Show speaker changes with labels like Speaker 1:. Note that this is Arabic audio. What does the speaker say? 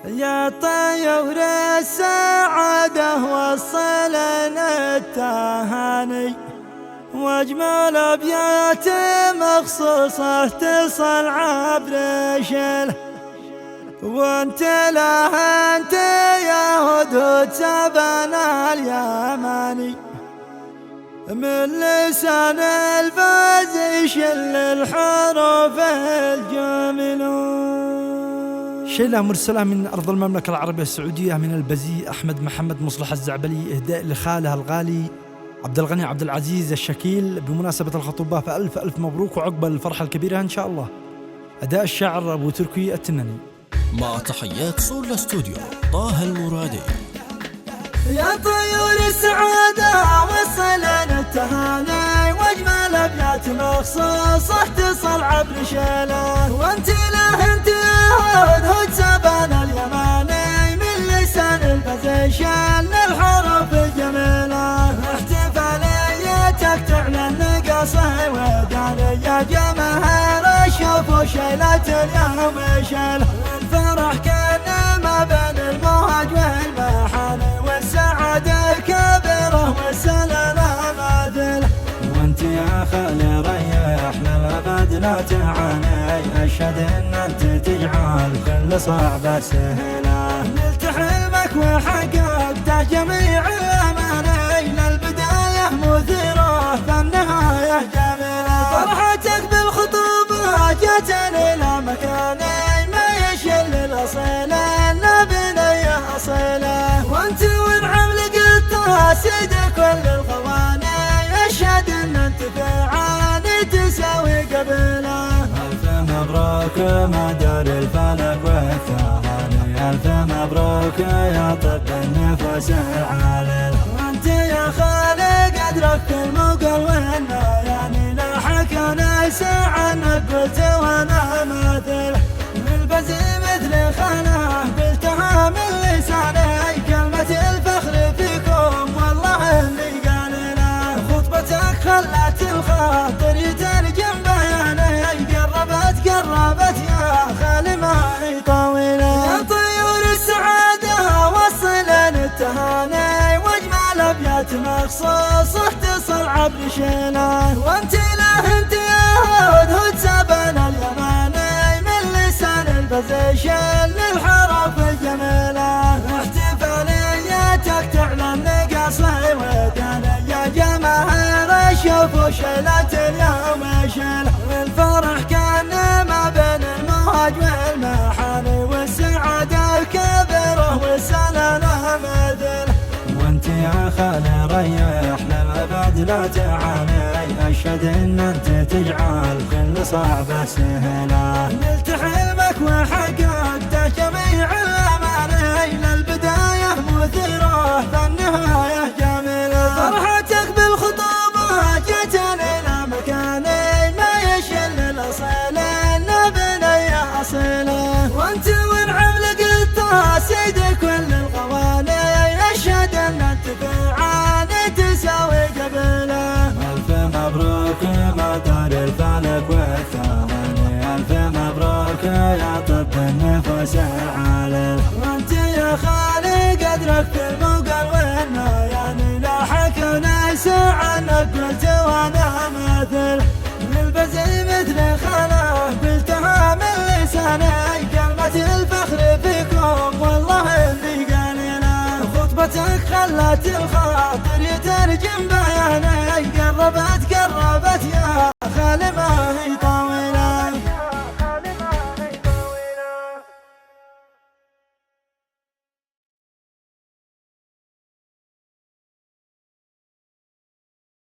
Speaker 1: يا طيور السعادة وصلنا التهاني، واجمل ابيات مخصوصة تصل عبر شله، وانت له انت يا هدهد سبنا اليماني، من لسان الفاز يشل الحروف الجميلون. شيلة مرسلة من أرض المملكة العربية السعودية من البزي أحمد محمد مصلح الزعبلي، إهداء لخاله الغالي عبد الغني عبد العزيز الشكيل بمناسبة الخطوبة، فألف ألف مبروك وعقبال الفرحة الكبيرة إن شاء الله. أداء الشاعر أبو تركي التناني.
Speaker 2: مع تحيات سولا ستوديو طه المرادي.
Speaker 1: يا طيور السعادة وصلنا التهاني، واجمل ابيات مخصوصة تصل عبر شيله، وانت له انت يا هدهد سبنا اليماني، من لسان الفزي شل الحروف الجميلة، احتفاليتك تعلن قصي وداني، يا جماهير شوفوا شيلة اليوم شيله، الفرح كان ما بين الموج والمحاني، والسعادة الكبيرة والسلامة مثله، وانت يا خالي ريحنا الابد لا تعاني، اشهد ان انت تجعل كل صعبة سهلة، نلت حلمك وحققت جميع الاماني، للبداية مثيرة فالنهاية جميلة، فرحتك بالخطوبة جاتني الى مكاني، ما يشل الاصيلة الا بنية اصيلة، وانت ونعم لقيت سيد كل القواني، اشهد ان انت فعاني تساوي قبله، الف مبروك مدار الفلك والثهاني، الف مبروك يا طب النفس العالي، وانت يا خالي قدرك المقل والنياني، لا حكى ليس عنك قلت وانا مثله، البزي مثل خانه قلتها من لساني، كلمة الفخر فيكم والله اللي قال له، خطبتك خلت الخاطر يترجم بياني، قربت يا خالي ما هي طويلة، يا طيور السعادة وصلنا التهاني، واجمل ابيات مخصوصة تصل عبر شيله، وانت له انت يا هدهد سبنا اليماني، من لسان الفزي شل الحروف الجميلة، احتفاليتك تعلن قصي وداني، يا جماهير شوفوا شيلة اليوم شيله، الفرح كان ما بين الموج والمحاني، والسعادة الكبيرة والسلامة مثله، وانت يا خالي ريحنا الابد لا تعاني، اشهد ان انت تجعل كل صعبة سهلة، نلت حلمك وحققت جميع الاماني، للبداية مثيرة فالنهاية جميلة، فرحتك بالخطوبة جاتني الى مكاني، ما يشل الاصيلة الا بنية اصيلة، وانت ونعم لقيت سيد كل القواني، اشهد ان انت فعاني تساوي قبله، الف مبروك مدار الفلك والثهاني، الف مبروك يا طب النفس العالي، وانت يا خالي قدرك في المقل والنياني، لا حكى ليس عنك قلت وانا مثله، البزي مثل خانه قلتها من لساني، كلمة الفخر فيكم والله اللي قال له، خطبتك خلت الخاطر يترجم بياني، قربت يا